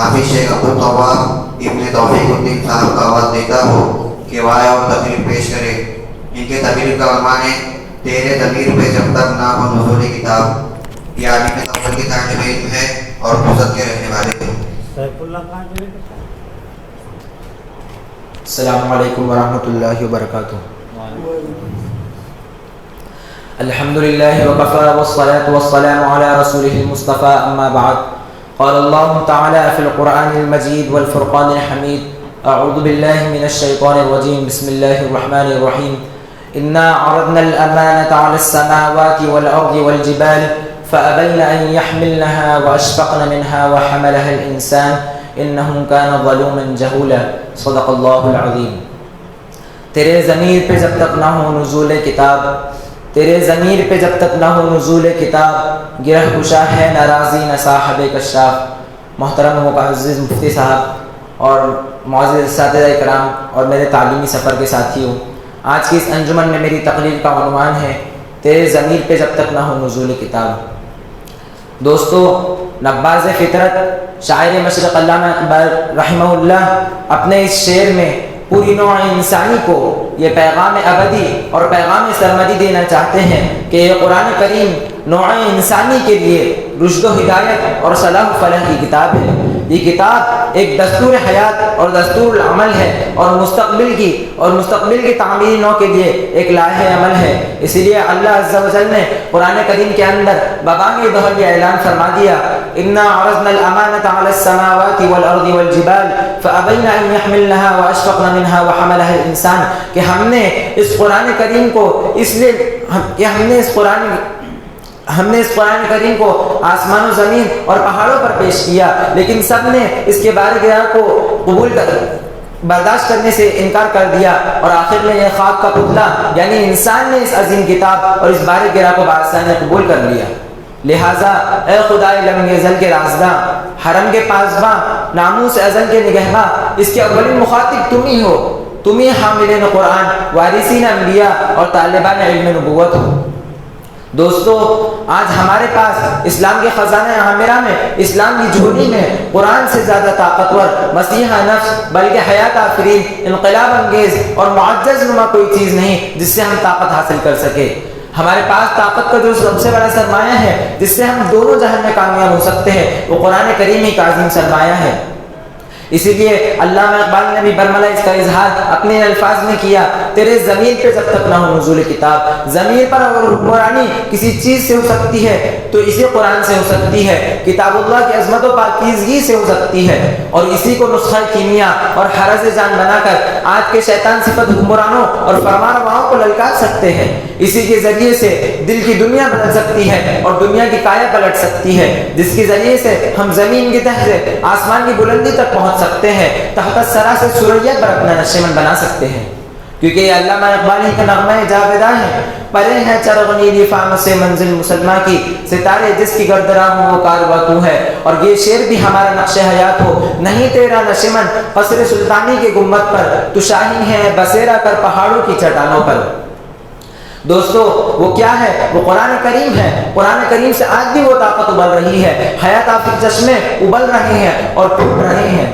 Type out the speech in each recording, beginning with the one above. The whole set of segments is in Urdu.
حافظ شیخ عبدالطواب ابن توفیق الدین صاحب کا آواز دیتا ہوں کہ وائے اور تقریر پیش کرے۔ ان کے تقریر کا عنوان ہے تیرے ضمیر پہ جب تک نہ ہو نزول کتاب۔ یہ عالم اول کے طالب علم ہے اور بوسط کے رہنے والے ہیں۔ السلام علیکم ورحمۃ اللہ وبرکاتہ۔ الحمد لله وكفى والصلاة والسلام على رسوله المصطفى أما بعد قال الله تعالى في القرآن المجيد والفرقان الحميد أعوذ بالله من الشيطان الرجيم بسم الله الرحمن الرحيم إنا عرضنا الأمانة على السماوات والأرض والجبال فأبين أن يحملنها وأشفقن منها وحملها الإنسان إنه كان ظلوما جهولا صدق الله العظيم۔ تیرے ضمیر پہ جب تک نہ ہو نزول کتاب، تیرے ضمیر پہ جب تک نہ ہو نزول کتاب، گرہ کشا ہے نہ راضی نہ صاحب کشاف۔ محترم معزز مفتی صاحب اور معزز اساتذہ کرام اور میرے تعلیمی سفر کے ساتھیوں، آج کی اس انجمن میں میری تقریر کا عنوان ہے تیرے ضمیر پہ جب تک نہ ہو نزول کتاب۔ دوستو، نباز فطرت شاعر مشرق علامہ اقبال رحمہ اللہ اپنے اس شعر میں پوری نوع انسانی کو یہ پیغام ابدی اور پیغام سرمدی دینا چاہتے ہیں کہ یہ قرآن کریم نوع انسانی کے لیے رشد و ہدایت اور صلاح و فلاح کی کتاب ہے۔ یہ کتاب ایک دستور حیات اور دستور العمل ہے اور مستقبل کی تعمیری نو کے لیے ایک لاہ عمل ہے۔ اسی لیے اللہ عز و جل نے قرآن کریم کے اندر ببانگ دہر یہ اعلان فرما دیا انا عرضنا الامانۃ علی السماوات والارض والجبال فابین ان یحملنها واشفقن منها وحملها الانسان، کہ ہم نے اس قرآن کریم کو اس لیے کہ ہم نے اس قرآن کریم کو آسمان و زمین اور پہاڑوں پر پیش کیا، لیکن سب نے اس کے بارگاہ کو برداشت کرنے سے انکار کر دیا، اور آخر میں یہ خاک کا پتلا یعنی انسان نے اس عظیم کتاب اور اس بارگاہ کو بآسانی قبول کر لیا۔ لہٰذا اے خدائے لم یزل کے رازداں، حرم کے پاسباں، ناموس ازل کے نگہباں، اس کے اولین مخاطب تم ہی ہو، تم ہی حاملین قرآن، وارثین انبیاء اور طالبان علم نبوت ہو۔ دوستو، آج ہمارے پاس اسلام کے خزانہ عامرہ میں، اسلام کی جھولی میں قرآن سے زیادہ طاقتور، مسیح نفس بلکہ حیات آفرین، انقلاب انگیز اور معجز نما کوئی چیز نہیں جس سے ہم طاقت حاصل کر سکے۔ ہمارے پاس طاقت کا جو سب سے بڑا سرمایہ ہے جس سے ہم دونوں جہان میں کامیاب ہو سکتے ہیں، وہ قرآن کریم ہی کا عظیم سرمایہ ہے۔ اسی لیے علامہ اقبال نے بھی برملا اس کا اظہار اپنے الفاظ میں کیا تیرے ضمیر پہ جب تک نہ ہو نزول کتاب۔ ضمیر پر اگر حکمرانی کسی چیز سے ہو سکتی ہے تو اسی قرآن سے ہو سکتی ہے، کتاب اللہ کی عظمت و پاکیزگی سے ہو سکتی ہے، اور اسی کو نسخہ کیمیا اور حرز جان بنا کر آج کے شیطان صفت حکمرانوں اور فرمانرواؤں کو للکار سکتے ہیں۔ اسی کے ذریعے سے دل کی دنیا بدل سکتی ہے اور دنیا کی کایا پلٹ سکتی ہے، جس کے ذریعے سے ہم زمین کی تہ سے آسمان کی بلندی تک پہنچ سکتے ہیں، تحت الثری سے سریا پر اپنا نشیمن بنا سکتے ہیں، کیونکہ یہ علامہ اقبال ہی کا نغمہ جاویداں ہے۔ پرے ہے چرغ نیلی فام سے منزل مسلمہ کی، ستارے جس کی گردراں ہوں وہ کارواں تو ہے، اور یہ شعر بھی ہمارا نقش حیات ہو۔ نہیں تیرا نشیمن قصر سلطانی کے گنبد پر، تو شاہی ہے بسیرا کر پہاڑوں کی چٹانوں پر۔ دوستو، وہ کیا ہے؟ وہ قرآن کریم ہے۔ قرآن کریم سے آج بھی وہ طاقت ابل رہی ہے، حیات آفر چشمے ابل رہے ہیں اور پھوٹ رہے ہیں۔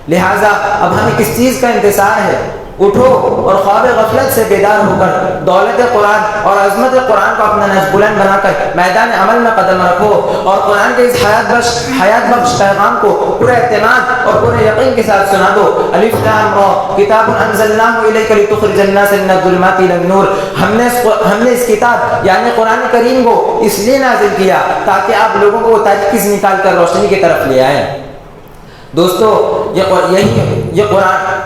لہٰذا اب ہمیں کس چیز کا انتظار ہے؟ اٹھو اور خواب غفلت سے بیدار ہو کر دولت قرآن اور عظمت قرآن کو اپنا نقش بلند بنا کر میدان عمل میں قدم رکھو، اور قرآن کے اس حیات بخش پیغام کو پورے اعتماد اور پورے یقین کے ساتھ سنا دو۔ الف لام را کتاب انزلناہ الیک لتخرج الناس من الظلمات الی النور۔ ہم نے اس کتاب یعنی قرآن کریم کو اس لیے نازل کیا تاکہ آپ لوگوں کو تاریکی سے نکال کر روشنی کی طرف لے آئیں۔ دوستو،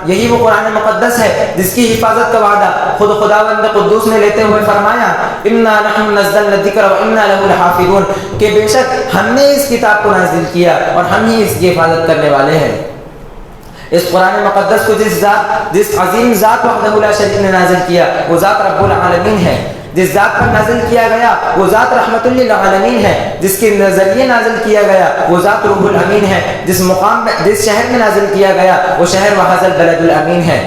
یہی وہ قرآن مقدس ہے جس کی حفاظت کا وعدہ خود خداوند قدوس نے لیتے ہوئے فرمایا انا نحن نزلنا الذکر وانا له لحافظون، کہ بے شک ہم نے اس کتاب کو نازل کیا اور ہم ہی اس کی حفاظت کرنے والے ہیں۔ اس قرآن مقدس کو جس عظیم ذات وحدہ لا شریک نے نازل کیا وہ ذات رب العالمین ہے۔ جس ذات پر نازل کیا گیا وہ ذات رحمت للعالمین ہے۔ جس کے ذریعے نازل کیا گیا وہ ذات روح الامین ہے۔ جس شہر میں نازل کیا گیا وہ شہر وحاذ البلد الامین ہے۔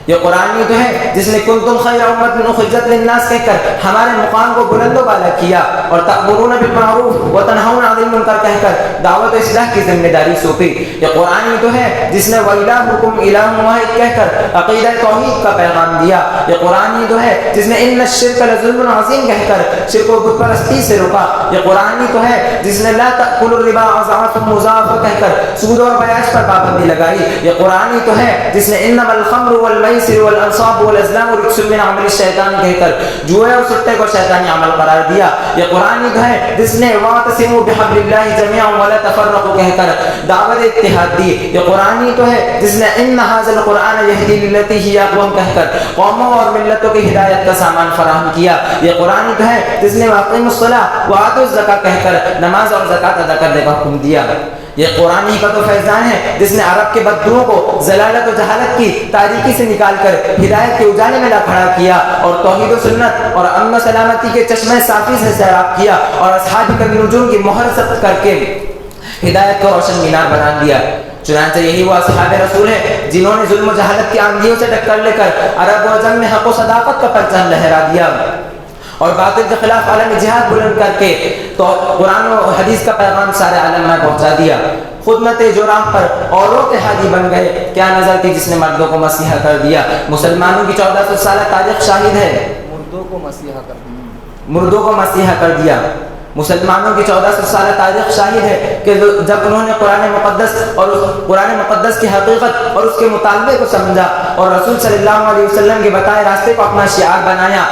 یہ قرآن ہی تو ہے جس نے کنتم خیر امت اخرجت للناس کہہ کر ہمارے مقام کو بلند و بالا کیا، اور تأمرون بالمعروف وتنہون عن المنکر کہہ کر دعوت اصلاح کی ذمہ داری سونپی۔ یہ قرآن ہی تو ہے جس نے وَإِلَٰهُكُمْ إِلَٰهٌ وَاحِدٌ کہہ کر عقیدہ توحید کا پیغام دیا۔ یہ قرآن ہی تو ہے جس نے إِنَّ الشِّرْكَ لَظُلْمٌ عَظِيمٌ کہہ کر شرک و بت پرستی سے روکا۔ یہ قرآن ہی تو ہے جس نے لا تأكلوا الربا أضعافا مضاعفة کہہ کر سود اور بیاج پر پابندی لگائی۔ یہ قرآن ہی تو ہے جس نے إِنَّمَا الْخَمْرُ وَالْمَيْسِرُ وَالْأَنصَابُ وَالْأَزْلَامُ رِجْسٌ مِّنْ عَمَلِ الشَّيْطَانِ کہہ کر جوئے اور سٹے کو شیطانی عمل قرار دیا۔ یہ قرآن ہی تو ہے جس نے وَاعْتَصِمُوا بِحَبْلِ اللَّهِ جَمِيعًا وَلَا تَفَرَّقُوا کہہ کر دعوت اتحاد دی۔ یہ قرآن ہی تو ہے جس نے إِنَّ هَٰذَا الْقُرْآنَ يَهْدِي لِلَّتِي هِيَ أَقْوَمُ کہہ کر قوموں اور ملتوں کی ہدایت کا سامان فراہم کیا۔ یہ قرآن ہی تو ہے جس نے وَأَقِیمُوا الصَّلَاةَ وَآتُوا الزَّکاۃ کہہ کر نماز اور زکوٰۃ ادا کرنے کا حکم دیا۔ یہ قرآن ہی کا تو فیضان ہے جس نے عرب کے بددوؤں کو ضلالت و جہالت کی تاریکی سے نکال کر ہدایت کے اجالے میں لا کھڑا کیا، اور توحید و سنت اور امن و سلامتی کے چشمے صافی سے سیراب کیا، اور اصحاب النجوم کی مہر ثبت کر کے ہدایت کو روشن مینار بنا دیا۔ چنانچہ یہی وہ اصحاب رسول ہیں جنہوں نے ظلم و جہالت کی آندھیوں سے ٹکر لے کر عرب و عجم میں حق و صداقت کا پرچم لہرا دیا، اور باطل کے خلاف عالم جہاد بلند کر کے تو قرآن و حدیث کا پیغام سارے عالم میں پہنچا دیا۔ خود نہ تھے جو راہ پر اوروں کے ہادی بن گئے، کیا نظر تھی جس نے مردوں کو مسیحا کر دیا۔ مسلمانوں کی 1400 سالہ تاریخ شاہد ہے، مردوں کو مسیحا کر دیا، مردوں کو مسیحا کر دیا۔ مسلمانوں کی 1400 سالہ تاریخ شاہد ہے کہ جب انہوں نے قرآن مقدس کی حقیقت اور اس کے مطالبے کو سمجھا اور رسول صلی اللہ علیہ وسلم کے بتائے راستے کو اپنا شعار بنایا،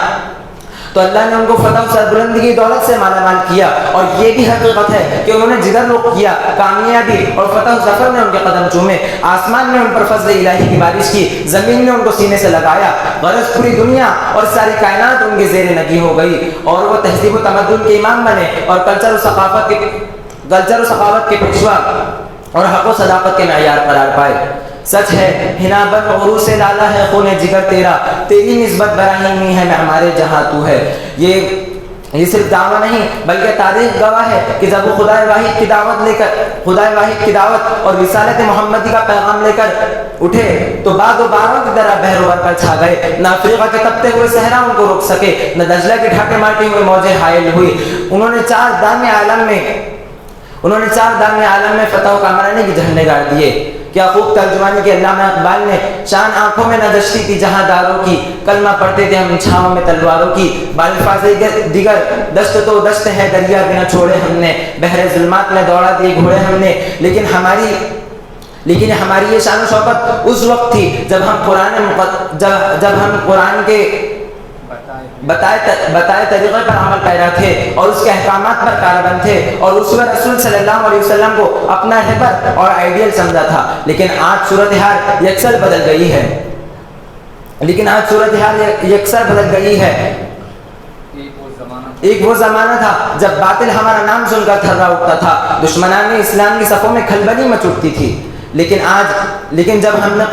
تو اللہ نے ان کو فتح و سربلندی کی دولت سے مالا مال کیا۔ اور یہ بھی حقیقت ہے کہ انہوں نے جدر رخ کیا، کامیابی اور فتح و ظفر نے ان کے قدم چومے، آسمان نے ان پر فضل الہی کی بارش کی، زمین نے ان کو سینے سے لگایا، غرض پوری دنیا اور ساری کائنات ان کے زیر نگی ہو گئی، اور وہ تہذیب و تمدن کے امام بنے، اور کلچر و ثقافت کے پیشوا اور حق و صداقت کے معیار قرار پائے۔ سچ ہے حنا بن عروس سے لالا ہے خون جگر تیرا، تیری نسبت براہیمی ہے ہمارے جہاں تو ہے۔ یہ صرف دعویٰ نہیں بلکہ تاریخ گواہ ہے کہ جب وہ خدائے واحد کی دعوت اور رسالت محمدی کا پیغام لے کر اٹھے تو بعد و باروں کی طرح بحر و بر پر چھا گئے، نہ افریقہ کے تپتے ہوئے صحرا ان کو روک سکے، نہ دجلہ کے ڈھاکے مارتے ہوئے موجیں حائل ہوئی۔ انہوں نے چار دام عالم میں فتح و کامرانی کے جھنڈے گاڑ دیے۔ کیا خوب ترجمانی کے علامہ اقبال نے، شان آنکھوں میں نہ دشتی تھی جہاں داروں کی، کلمہ پڑھتے تھے ہم چھاؤں میں تلواروں کی، بالفاظ دیگر دشت تو دشت ہے دریا بھی نہ چھوڑے ہم نے، بحر ظلمات میں دوڑا دیے گھوڑے ہم نے، لیکن ہماری یہ شان و شوکت اس وقت تھی جب ہم قرآن کے بتائے طریقے پر عمل پیرا تھے اور اس کے احکامات پر کاربند تھے، اور اس وقت رسول صلی اللہ علیہ وسلم کو اپنا رہبر اور آئیڈیل سمجھا تھا۔ لیکن آج صورتحال یکسر بدل گئی ہے۔ ایک وہ زمانہ تھا جب باطل ہمارا نام سن کر تھرا اٹھتا تھا، دشمنان اسلام کی صفوں میں کھلبلی مچ اٹھتی تھی، لیکن جب ہم نے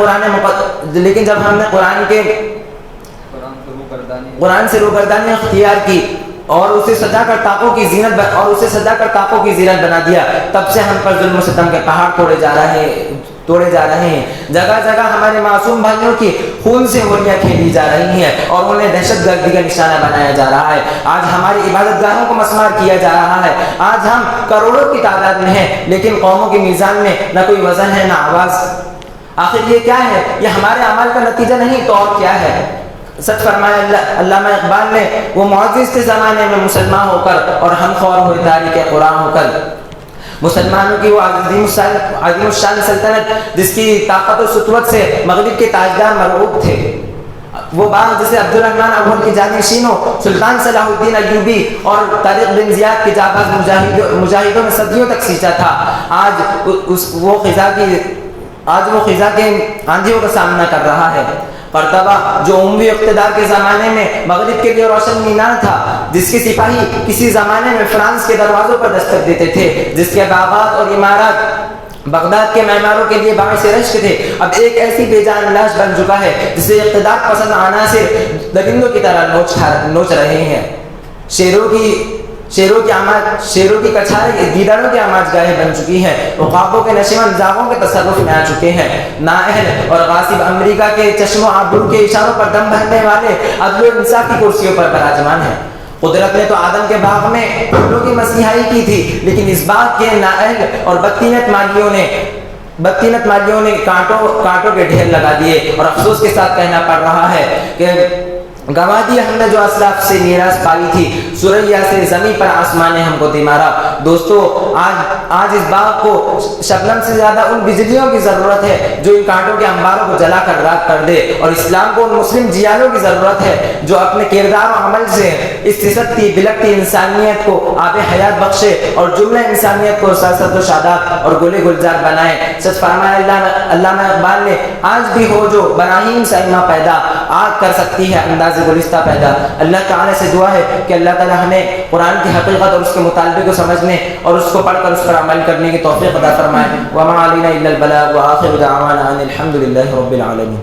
قرآن سے روگردانی اختیار کی اور اسے سجا کر طاقوں کی زینت بنا دیا، تب سے ہم پر ظلم و ستم کے پہاڑ توڑے جا رہے ہیں۔ جگہ جگہ ہمارے معصوم بھائیوں کی خون سے ہولیاں کھیلی جا رہی ہیں اور انہیں دہشت گردی کا نشانہ بنایا جا رہا ہے۔ آج ہماری عبادت گاہوں کو مسمار کیا جا رہا ہے۔ آج ہم کروڑوں کی تعداد میں ہیں، لیکن قوموں کی میزان میں نہ کوئی وزن ہے نہ آواز۔ آخر یہ کیا ہے؟ یہ ہمارے اعمال کا نتیجہ نہیں تو اور کیا ہے؟ سچ فرمایا علامہ اقبال نے، وہ معزز کے زمانے میں مسلمان ہو کر اور ہم خوار ہوئے تاریخ قرآن ہو کر۔ مسلمانوں کی وہ عظیم الشان سلطنت جس کی طاقت و سطوت سے مغرب کے تاجدار مرعوب تھے، وہ باغ جسے عبد الرحمن اول کی جانشینوں سلطان صلاح الدین ایوبی اور طارق بن زیاد کے جاباز مجاہدوں میں صدیوں تک سینچا تھا، آج وہ خزاں کے آندھیوں کا سامنا کر رہا ہے۔ قرطبہ جو عموی اقتدار کے زمانے میں مغرب کے لیے روشن مینار تھا، جس کے سپاہی کسی زمانے میں فرانس کے دروازوں پر دستک دیتے تھے، جس کے باغات اور عمارات بغداد کے معماروں کے لیے باعث رشک تھے، اب ایک ایسی بے جان لاش بن چکا ہے جسے اقتدار پسند عناصر درندوں کی طرح نوچ رہے ہیں۔ شیروں کی کچھارے دیداروں کی آماج گاہیں بن چکی ہیں، عقابوں کے نشیمن زاغوں کے تصرف میں آ چکے ہیں، نااہل اور غاصب امریکہ کے چشم و آبرو کے اشاروں پر دم بھرنے والے عدل و انصاف کی کرسیوں پر براجمان ہیں۔ قدرت نے تو آدم کے باغ میں پھولوں کی مسیحائی کی تھی، لیکن اس باغ کے نااہل اور بدتینت مالیوں نے کانٹوں کے ڈھیر لگا دیے، اور افسوس کے ساتھ کہنا پڑ رہا ہے کہ گنوا دی ہم نے جو اسلاف سے میراث پائی تھی، سریا سے زمین پر آسمان نے ہم کو دے مارا۔ دوستو، آج اس باغ کو شبنم سے زیادہ ان بجلیوں کی ضرورت ہے جو ان کانٹوں کے انباروں کو جلا کر راکھ کر دے، اور اسلام کو ان مسلم جیالوں کی ضرورت ہے جو اپنے کردار و عمل سے اس سسکتی بلکتی انسانیت کو آب حیات بخشے اور جملہ انسانیت کو سرسبز و شاداب اور گل گلزار بنائے۔ سچ فرمایا علامہ اقبال نے، آج بھی ہو جو براہیم سائمہ پیدا، آگ کر سکتی ہے انداز گلستہ پیدا۔ اللہ تعالیٰ سے دعا ہے کہ اللہ تعالیٰ ہمیں قرآن کی حقیقت اور اس کے مطالبے کو سمجھنے اور اس کو پڑھ کر اس پر عمل کرنے کی توفیق عطا فرمائے۔ وما علینا الا البلاغ، وآخر دعوانا ان الحمد للہ رب العالمین۔